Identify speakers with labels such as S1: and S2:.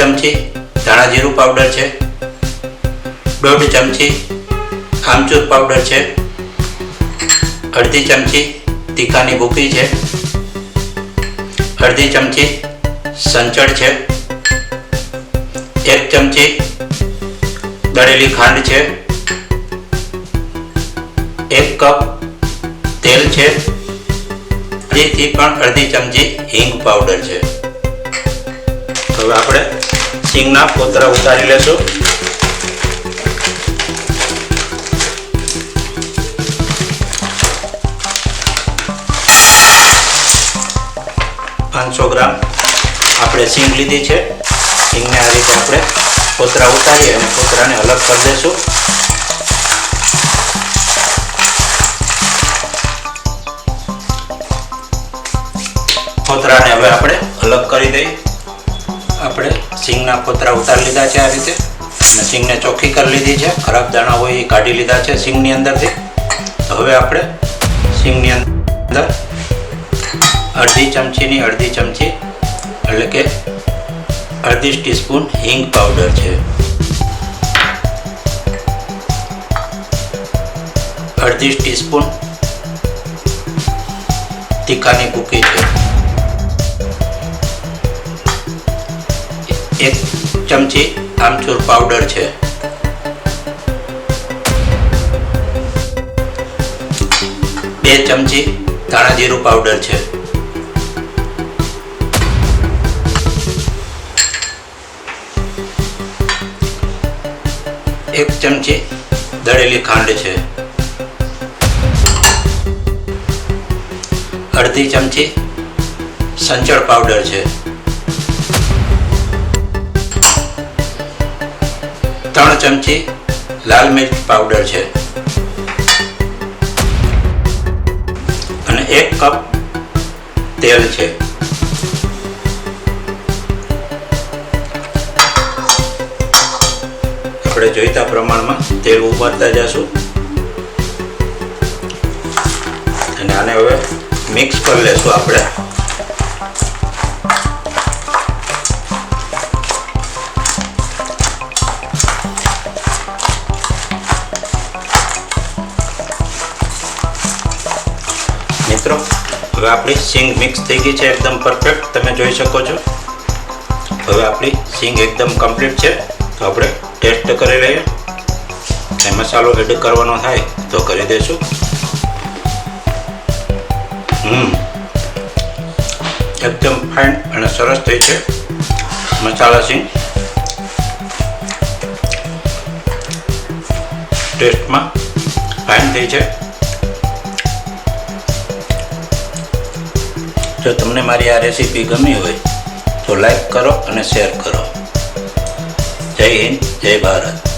S1: ચમચી ધાણા જીરું પાવડર છે, 1/2 ચમચી આમચૂર પાવડર છે, 1/2 ચમચી તીખાની ભૂકી છે, 1/2 ચમચી સંચળ છે, 1 ચમચી દળેલી ખાંડ છે, 1 કપ તેલ છે, થી પણ 1/2 ચમચી હિંગ પાવડર છે। હવે આપણે સિંગના કોતરા ઉતારી લેશું। $500 ગ્રામ આપણે સિંગ લીધી છે। સિંગને આ રીતે આપણે કોતરા ઉતારી અને કોતરાને અલગ કરી દઈશું। કોતરાને હવે આપણે અલગ કરી દઈએ। આપણે સિંગના કોતરા ઉતારી લીધા છે આ રીતે અને સિંગને ચોખ્ખી કરી લીધી છે। ખરાબ દાણા હોય એ કાઢી લીધા છે સિંગની અંદરથી। હવે આપણે સિંગની અંદર 1/2 ચમચીની 1/2 ચમચી એટલે કે 1/2 ટીસ્પૂન હિંગ પાવડર છે, 1/2 ટીસ્પૂન તીખાની ભૂકી છે, 1 ચમચી આમચૂર પાવડર છે, 2 ચમચી ધાણા જીરું પાવડર છે, 1 ચમચી દળેલી ખાંડ છે, 1/2 ચમચી સંચળ પાવડર છે, 3 ચમચી લાલ મિર્ચ પાવડર છે અને 1 કપ તેલ છે। આપણે જોઈતા પ્રમાણમાં તેલ ઉમેરતા જશું અને આને હવે મિક્સ કરી લેશું આપણે। મિત્રો હવે આપણી સિંગ મિક્સ થઈ ગઈ છે એકદમ પરફેક્ટ, તમે જોઈ શકો છો। હવે આપણી સિંગ એકદમ કમ્પ્લીટ છે, તો આપણે ટેસ્ટ કરી લઈએ। એ મસાલો એડ કરવાનો થાય તો કરી દઈશું। એકદમ ફાઇન અને સરસ થઈ છે મસાલા સિંગ। ટેસ્ટમાં ફાઇન થઈ છે। જો તમને મારી આ રેસીપી ગમી હોય તો લાઈક કરો અને શેર કરો। જય હિન્દ, જય ભારત।